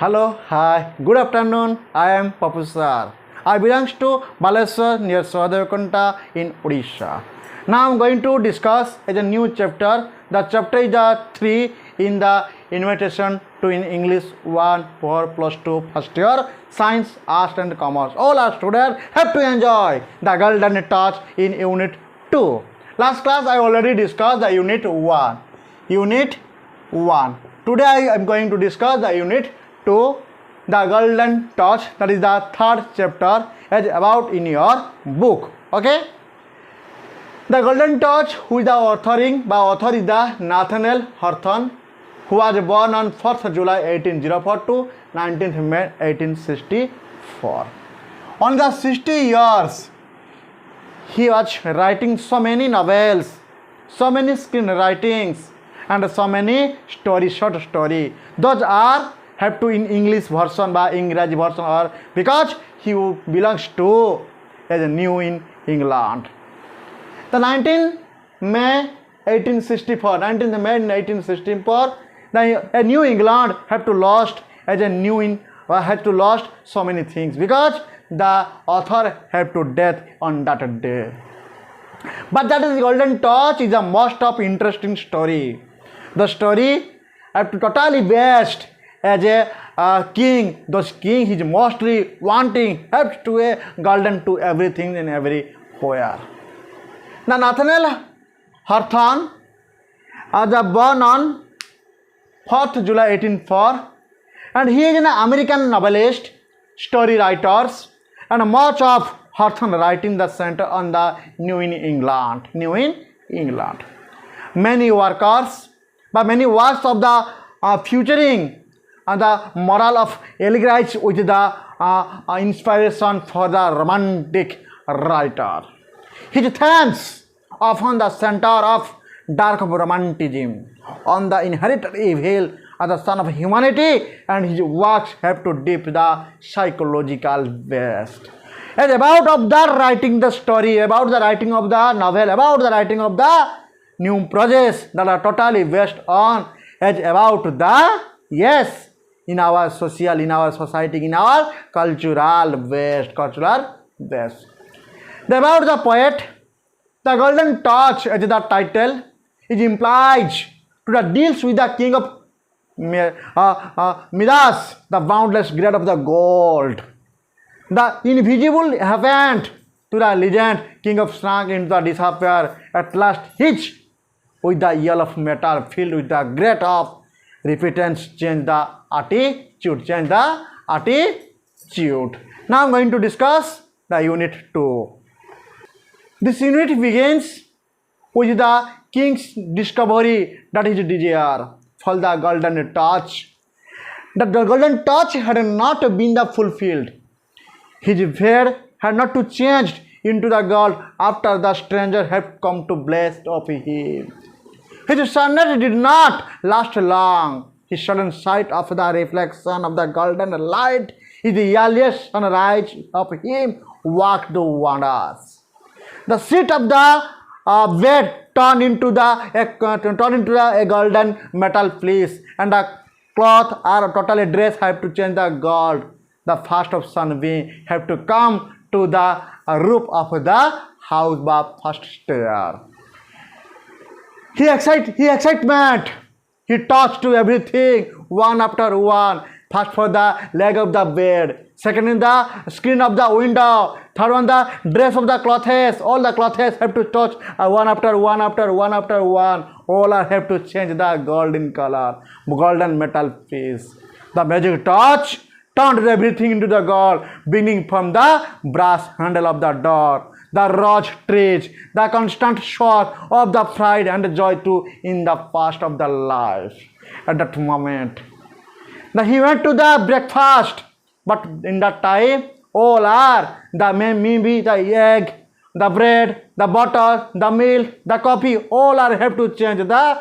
Hello, hi, good afternoon. I am Papu sir. I belongs to Baleswar near Swadhakonta in Odisha. Now I am going to discuss a new chapter. The chapter is the 3 in the invitation to in English 1 for plus 2 first year Science, Arts and Commerce. All our students have to enjoy the golden touch in Unit 2. Last class I already discussed the Unit 1. Unit 1. Today I am going to discuss the Unit 2, the golden touch, that is the third chapter as about in your book. Okay. The golden touch, who is the authoring, by author is the Nathaniel Hawthorne, who was born on 4th July 1804 to 19th May 1864. On the 60 years, he was writing so many novels, so many screenwritings, and so many stories, short story. Those are have to in English version by English version or because he belongs to as a new in England. The 19th May 1864, 19th May 1864, a New England have to lost as a new in had to lost so many things because the author have to death on that day. But that is golden touch is a most of interesting story. The story have to totally based as a king. Those king is mostly wanting helps to a golden to everything and everywhere. Now Nathaniel Hawthorne was born on 4th July 1804 and he is an American novelist, story writers, and much of Hawthorne writing the center on the New in England. Many works of the featuring the moral of elegies with the inspiration for the romantic writer. His themes often the center of dark romanticism on the inherited evil of the son of humanity, and his works have to deep the psychological base. And about of the writing the story, about the writing of the novel, about the writing of the new projects that are totally based on as about the in our social, in our society, in our cultural base. About the poet, the golden touch as the title is implies to the deals with the king of Midas, the boundless great of the gold. The invisible event to the legend king of shrunk into the disappear at last hitch with the yell of metal filled with the great of repentance change the attitude. Now I am going to discuss the Unit 2. This unit begins with the king's discovery that his desire for the golden touch. That the golden touch had not been fulfilled. His fear had not to changed into the gold after the stranger had come to bless of him. His sadness did not last long. His sudden sight of the reflection of the golden light is the earliest sunrise of him walked the wonders. The seat of the bed turned into a golden metal fleece, and the cloth or totally dress have to change the gold. The first of sunbeam have to come to the roof of the house by first stair. He excitement. He touched to everything one after one. First for the leg of the bed, second in the screen of the window, third on the dress of the clothes. All the clothes have to touch one after one. All are have to change the golden color, golden metal piece. The magic touch turned everything into the gold, beginning from the brass handle of the door, the rose trees, the constant shock of the pride and joy too in the past of the life. At that moment, now he went to the breakfast, but in that time, all are the maybe the egg, the bread, the butter, the milk, the coffee, all are have to change the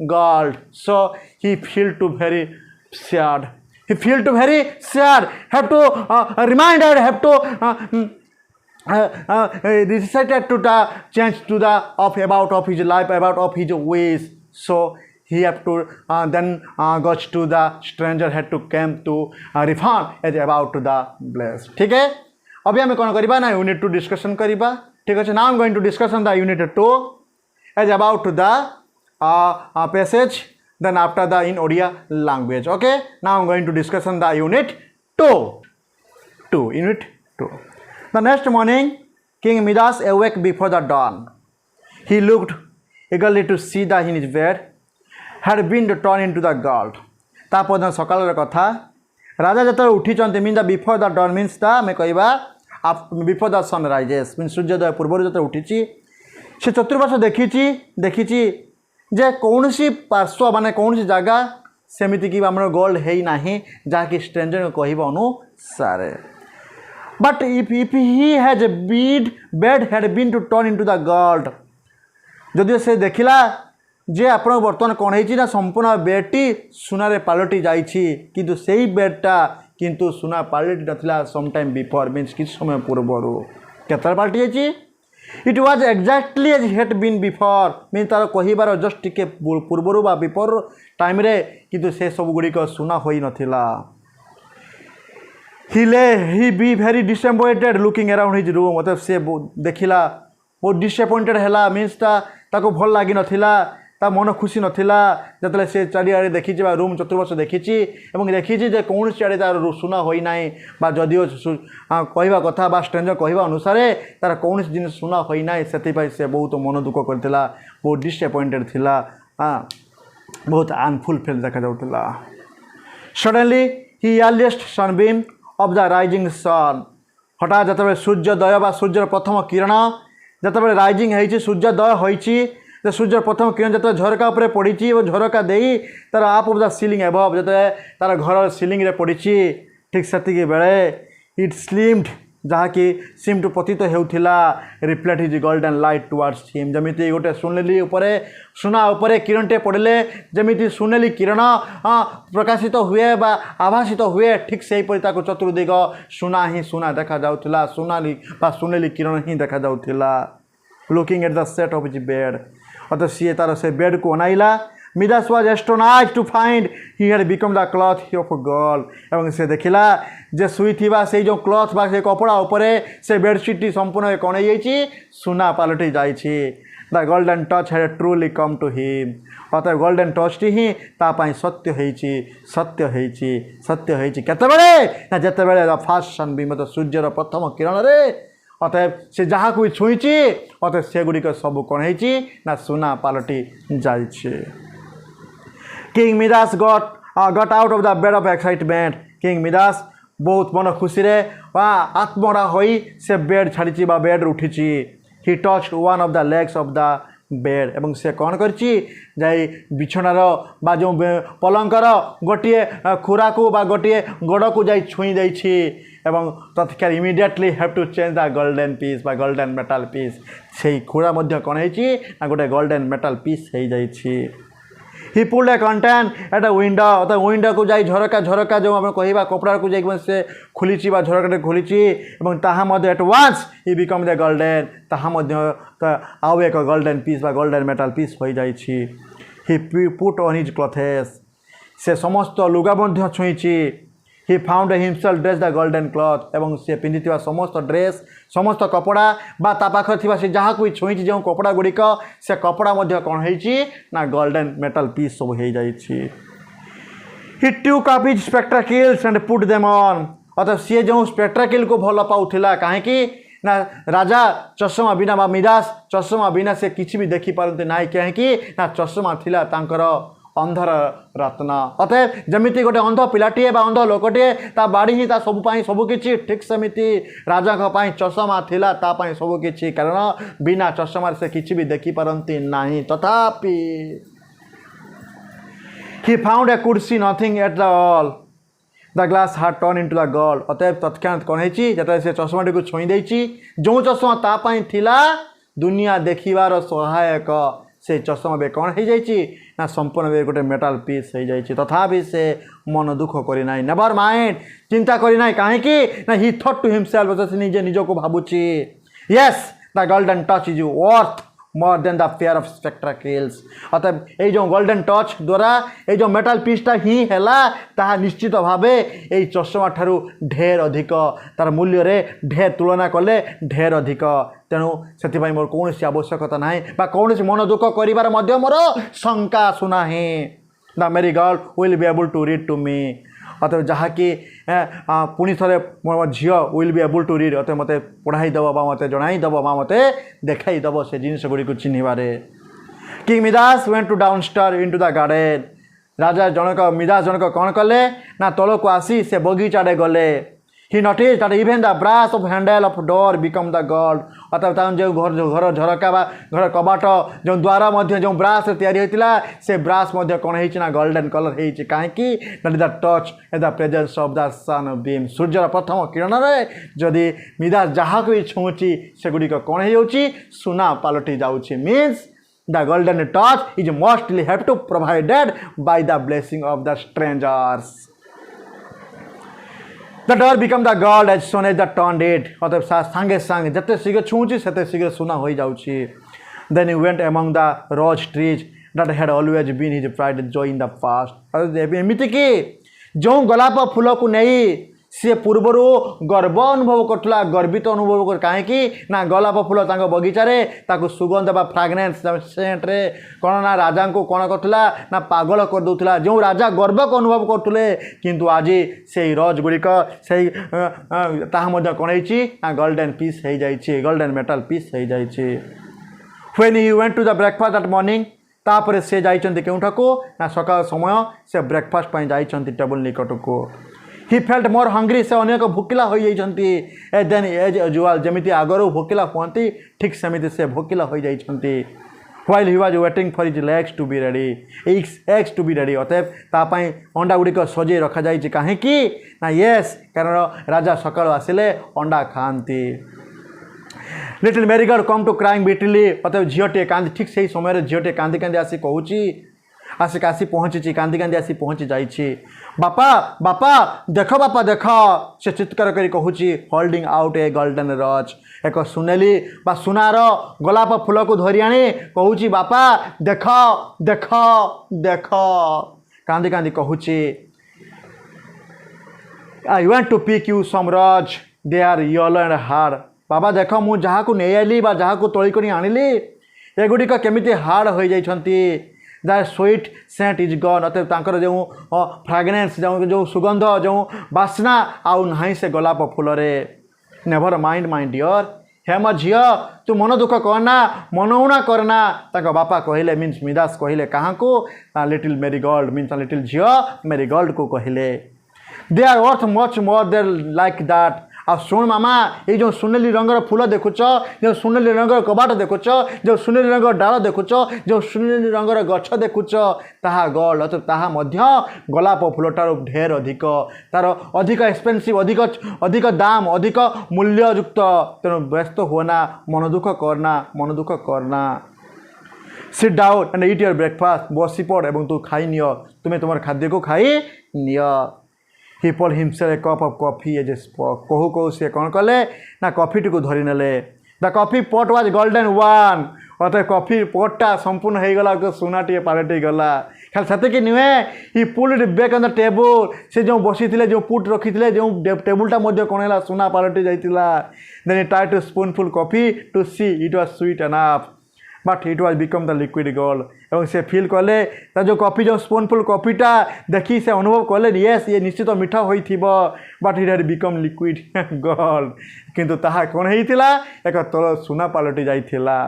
gold. So he feel to very sad. Have to reminded, have to decided to the change to the of about of his life, about of his ways. So he have to then goes to the stranger had to came to refund as about to the place. ठीक है, अभी हमें कौन करिबा ना unit 2 discussion करिबा. ठीक है, now I am going to discuss on the unit 2 as about to the passage then after the in Odia language. Okay, now I am going to discuss on the unit 2. Unit 2. The next morning King Midas awake before the dawn. He looked eagerly to see that in his bed had been turned into the gold. तापर सकाल कथा राजा जो उठी mean the before the dawn means the मैं कहवा before the sunrises mean सूर्योदय पूर्व जो उठी से चतुर्पार्श्व देखी जे कौन सी पार्श्व माने कौन सी जगह सेमिति कि आम गोल्ड है ना जहाँकि स्ट्रेंजर कह अनुसार. But if he has bed had been to turn into the gold जदि से देखला जे आप बर्तमान कौन है संपूर्ण बेडटी सुनारे पालटि जाइछि किंतु सेही बेडटा किंतु सुना पालटि नथिला सम टाइम बिफोर मीन्स किछ समय पूर्व केतरा पालटि जाइछि. It was exactly as had been before mean तार कहिबार जस्ट टिके पूर्व बा बिफोर टाइम रे किंतु से सब गुड़िक सुना होई नथिला. He be very disappointed looking around his room मतलब से देखिला बहुत डिसअपॉइंटेड हैला मीन्स ताको भल लागी नथिला ता मन खुशी नथिला जतले से चारिआड़े देखी रूम चतुर्पार्श्व देखी देखी जे कौन सियाड़े तार सुना होई नाई बा जदिओ कहवा कथा बा स्ट्रेंजर कहवा अनुसार तार कौन जिन सुना होई नाई से से बहुत मन दुख करथिला बहुत डिसअपॉइंटेड थिला बहुत अनफुलफिल देखा जाउथिला. Suddenly he earliest sunbeam of the rising sun हठात जतबे सूर्योदय बा सूर्यर प्रथम किरण जतबे राइजिंग है सूर्योदय होइछि सूर्य प्रथम किरण जो झरका उपर पड़ी और झरका दे तार आप ऑफ द सीलिंग एबव जो तार घर सीलिंग रे पड़ी ठीक से बेले इट स्लिम्ड जहाँकि सिम टू पतित होउथिला reflect his golden light towards him जमीती गोटे सुनेली सुना उपरे किरणटे पड़े जमीती सुनेली किरण प्रकाशित हुए बा आभासित हुए ठीक से चतुर्दिग सुना ही सुना देखा जाउथिला सुनाली बा सुनेली किरण ही देखा जाउथिला. Looking at the set of his bed अतः सी तार से बेड को अनाइला. Midas was astonished to find he had become the cloth of gold एवं से देखिला जे सुईथिबा से जो क्लॉथ बा से कपड़ा उपरे से बेडशीट संपूर्ण कौन हो सुना पालटि जाइछि. The golden touch had truly come to him अतः गोल्डन टचटी ही तापाई सत्य होइछि केतेबेले ना जेतेबेले द फर्स्ट सनबीम मतलब सूर्यर प्रथम किरण रे अतएव से जहाँ को भी छुईची अतएव से गुड़िक सब कौन ना सुना पालटि जाइछे. King Midas got out of the bed of excitement. King Midas बहुत मन खुशी रे आत्मरा होई से बेड छाड़ी बेड उठी. ही touched one of the legs of the bed एवं से कौन करछि जाई बिछणार बा जो पलंकर गोटे खुरा को बा गोटे गोड़ को जाई छुई दैछि एवं तत्काल immediately have to change the golden piece बा गोल्डन मेटल पीस से खुरा मध्य कौन है गोटे गोल्डन मेटल पीस हो जाइछि. He pulled a curtain at a window अर्थात विंडो को जाई झरका जो आम कहवा कपड़ा को जाइक से खुली झरका खुली at once he become the golden आउ एक गोल्डन पीस बा गोल्डन मेटल पीस हो जाइछि. He put on his clothes से समस्त लुगा मध्य छुईछि. He found himself dress the golden cloth एवं से पिंधि समस्त ड्रेस समस्त कपड़ा बा ता पाखर थिबा से जहाँ को छुईछि जो कपड़ा गुड़िक से कपड़ा मध्य कौन ना गोल्डन मेटल पीस सब हो जाइछि. He took up his spectacles and put them on अर्थात सी जो स्पेक्टाकल को भल पाउथिला कहीं ना राजा चषमा बिना बा मिडास चषमा बिना से किसी भी देखी पारते ना कहीं ना चषमा थिला तांकर अंधर रत्न अतएव जमीती गोटे अंध पिलाटीए बा अंध लोकटीए ता बाड़ी ही ता सबुपाई सबुकिछि ठीक सेमिति राजा पाई चषमा थिला ता पाई सबुकिछि कारण बिना चषमार से किछि भी देखी पारंती नाही. तथापि he found a could see nothing at the all the glass hard turn into the gold अतएव तत्क्षणात कौन है जतने से चषमाटी को छुई देछि जो चषमा ता पाई थिला दुनिया देखिबार सहायक से चषमा बे कौन हो जाइछि ना संपूर्ण बे गोटे मेटल पीस हो जाइछि. तथापि से मन दुख करी नाइ नेवर माइंड चिंता करी नाइ कहीं ना ही थॉट टू हिमसेल्फ से निजे निज को भावुछि yes the golden touch is worth more than the pair of spectacles अतएव ये जो गोल्डन टच द्वारा ये जो मेटाल पीसटा ही हैला ताहा निश्चित भावे ये चषमा ठारू ढेर अधिक तार मूल्य रे ढेर तुलना कले ढेर अधिक तेणु से मोर कौन आवश्यकता ना बा कौन मन दुख कर मोर शंका सुना द Marygold will be able to read to me अतएव जहाँकि पुणी थे मो झी will be able to read अतएव मत पढ़ाईदेव मत जनईदेव मत देखईदेव से जिनस गुड़ी चिन्हबारे king Midas went to downstairs into the garden राजा जनक मिदास जनक कौन कले ना तल को आसी से बगीचाड़े गले he notice that even the brass of handle of door become the gold अतएव जो घर झरका बा घर कबाट जो द्वार मध्य जो ब्रास तैयारी होता से ब्रास मध्य कौन होना गोल्डन कलर होती कहीं the touch at the presence of the sun beam सूर्यर प्रथम किरण में जदि मिदास जहाँ को भी छुँची सेगुड़िक कौन हो सुना पलटि जाऊँगी means the golden touch is mostly have to provided by the blessing of the strangers. The door become the gold as soon as the turned it. अतः सांगे सांगे जते शीघ्र छुँची सेते शीघ्र सुना हो जाऊँगी. Then he went among the rose trees that had always been his pride and joy in the past. एमती कि जो गोलाप फूल को नहीं सी पूर्वर गर्व अनुभव करुला गर्वित अनुभव कर कहीं ना गोलाप फूल बगीचारे ताकू सुगंध बा फ्राग्रेंस सेंट्रे कौन ना राजा को कौन करुला ना पागल कर दूसरा जो राजा गर्व को अनुभव करते किंतु आज से रज गुड़िक से कौन ना गोल्डन पीस हो जाए गोल्डन मेटल पीस हो जाए when he went to the breakfast at morning तापर से जाइछन्ति केउठा को ना सकाळ समय से ब्रेकफास्ट पई जाइछन्ति टेबल निकट को ही फेल्ट मोर हंग्री से अनेक भोकिला हो जाइछन्ति देन एज यूजुअल जमिति आगरो भोकिला होती ठीक सेमिति से भोकिला हो जाइछन्ति while he was waiting for his eggs to be ready eggs to be ready अतएव तापाई अंडा गुड़िक सजे रखा जाइछि काहे कि ना यस कारण राजा सकाळ आसिले अंडा खाती little marigold come to crying bitterly अतएव झीटे कांदी ठीक से ही समय झीटे कांदी कांदी आसी कहूँ आसिक आसी पहुँची कांदी कांदी आसी पहुँची जाइछि बापा बापा देख बापा देख से चित्कार करी कहूँ होल्डिंग आउट ए गोल्डन रज एक सुनेली बा सुनार गोलाप फूल को धरी आनी कहूँ बापा देख देख देख कांदी कांदी कहूँ I want to pick you some rose they are yellow and hard बाबा देख मु जहाँ को नहीं आइली बा जहाँ को तोली कर आनिली एगुड़िक केमिति हार्ड हो जाइछन्ति the sweet scent is gone अतएव जो फ्राग्रेंस जो सुगंध जो बास्ना आउ ना से गोलाप फूल रे नेभर माइंड माय डियर हे मो झील तू मन दुख करना मनौना करना ताको बापा कहले मीन्स मिदास कहले कहाँ को लिटिल मेरीगोल्ड मीन्स लिटिल झील मेरीगोल्ड को कहले they are worth much more there like that आ शुण मामा ये जो सुनेली रंगर फूल देखुच जो सुनेली रंगर कबाट देखुच जो सुनेली रंगर डाल देखुच जो सुनेली रंगर गछ देखुच ताहा गोल्ड अतः ताहा मध्य गोलाप फूलटार ढेर अधिक तार अधिक एक्सपेंसिव अधिक अधिक दाम अधिक मूल्ययुक्त तेणु व्यस्त होना मन दुख करना sit down and eat your breakfast बसी पड़ एवं तू खाई नियो तुम्हें तुम खाद्य को खाई नियो he pull himself a cup of coffee as a spock कहू कहू सी कौन कले ना कॉफी टी को धरी नेले the coffee pot was golden one अतः कॉफी पॉटा संपूर्ण हो गला सुनाटे पलटि गला खाली सेतिक नुहे ही pulled back on the table से जो बसी जो पुट रखी जो टेबुलटा कौन है सुना पलटि जाइतिला then he try two spoonful coffee to see it was sweet enough but it was become the liquid gold एवं से फील कले जो कॉफी जो स्पूनफुल कॉफीटा देखी से अनुभव कले येस ये निश्चित मीठा होइथिब but it had become liquid gold किंतु ताहा कौन होइतिला एक तल सुना पलटि जाइथिला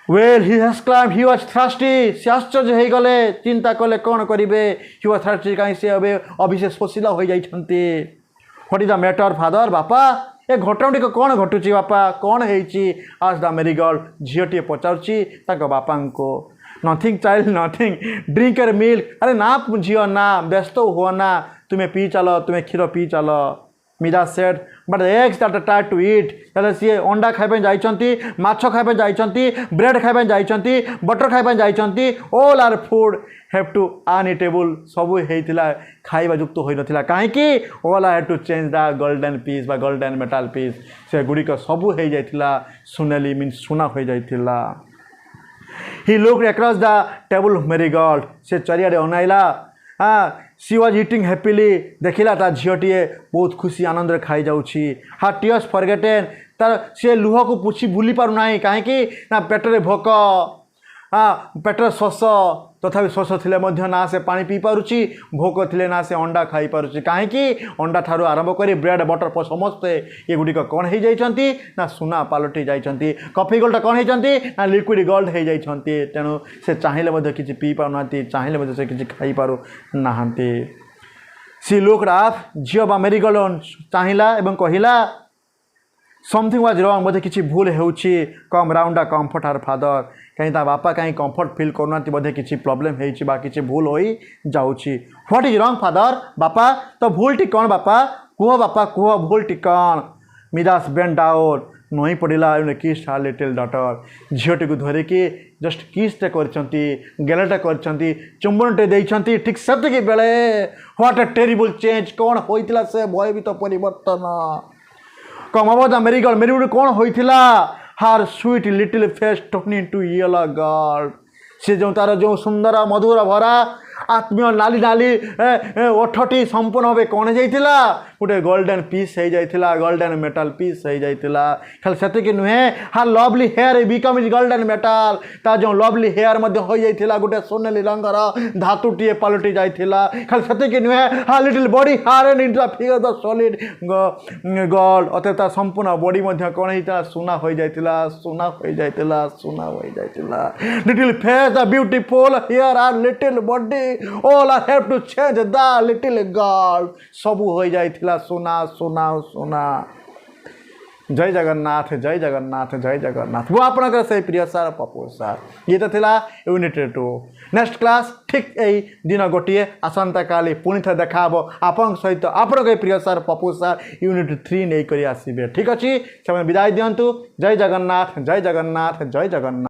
well he exclaimed he was thirsty से आश्चर्य हो गले चिंता कले कौन करेंगे ही वाज थर्स्टी कहीं से अभी से शोषिला हो जाइछन्ति what is the matter father बापा ए घटना टी कौन घटुची बापा कौन होती आज द मेरीगोल्ड झीटे पचारुची बापा को नथिंग चाइल्ड नथिंग ड्रिंक एर मिल्क अरे ना झील ना व्यस्त हुआ ना तुम्हें पी चल तुम्हें क्षीर पी चल Midas said, but the eggs that are tried to eat, that सी अंडा खाइबे जाइछंती, माछ खाइबे जाइछंती, ब्रेड खाइबे जाइछंती, बटर खाइबे जाइछंती, all our food have to uneatable सबु हेइथिला खाइबा युक्त होई नथिला काहे कि all I had to change the golden piece बा golden metal piece से गुडी को सबु हेइ जाइथिला सुनेली मीन्स सुना होई जाइथिला. He looked across the table marigold से चारियाडे अनाइला. She was eating happily. देखिला ता झियोटीए बहुत खुशी आनंद रे खाई जाउछि. Her tears forgotten. तार से लुह को पुछि भूली पारु नाही काहे कि ना पेटरे भोक पेटर शोष तथापि शोष थिले मध्य ना से पानी पी पारुछि भोक थिले ना से अंडा खाई पारुछि काहे कि अंडा ठारू आरंभ करी ब्रेड बटर समस्ते ये गुडी को कोन हे जाइछंती ना सुना पालटी जाइछंती. कॉफी गोल्ड कोन हे जंती ना लिक्विड गोल्ड हे जाइछंती. तेनु से चाहिले मध्य किछि पी पारु नांती चाहिले मध्य से किछि खाई पारु नाहंती. सी लुक्ड अप जियो बा मेरीगोल्ड चाहिला एवं कहिला समथिंग वाज रॉन्ग बोधे किसी भूल होउछि come round a comfort her father कहीं ता बापा कहीं कंफर्ट फील करनाती बोधे किसी प्रॉब्लम होइछि बा किसी भूल होई जाउछि. व्हाट इज रॉन्ग फादर बापा तो भूल टी कोन बापा कुह भूल टी कोन. मिदास बेंड डाउन नई पड़िला एने किस हार लिटिल डॉटर झीटी को धरिकी जस्ट किसटे करछंती गेलटे करछंती चुंबनटे देइछंती ठीक सेतिकी बेले व्हाट अ टेरिबल चेंज कोन होइतिला से भयभीत परिवर्तन. कम अबाउट द मेरीगोल्ड कौन होइथिला her sweet little face turning to yellow gold से जो तार जो सुंदर मधुर भरा आत्मीय नाली नाली ओठटी संपूर्ण भाव कौन जाइथिला गोटे गोल्डन पीस हो जाइथिला गोल्डन मेटल पीस हो जाइथिला. खाली सेतिकी नुहे her lovely hair become is golden metal ता जो लवली हेयर मध्ये हो जाइथिला गोटे सोनेली रंगर धातुटीए पलटि जाइथिला. खाली सेतिकी नुहे हार लिटिल बॉडी हार and in the figure the solid gold अते ता संपूर्ण बॉडी मध्ये कोन हिता सुना हो जाइथिला सुना हो जाइथिला सुना हो जाइथिला. Little face the beautiful hair or little body all I have to change the little girl सबु हो जाइथिला सुना सुना सुना. जय जगन्नाथ जय जगन्नाथ जय जगन्नाथ. वो आपनकर से प्रिय सर पप्पू सर ये तो थिला यूनिट 2. नेक्स्ट क्लास ठीक एई दिन गोटिए आसंता काली पुनि थ देखाबो आपन सहित आपनकर प्रिय सर पप्पू सर यूनिट 3 नै करी आसीबे. ठीक अछि समय विदाई दियंतु. जय जगन्नाथ जय जगन्नाथ जय जगन्नाथ.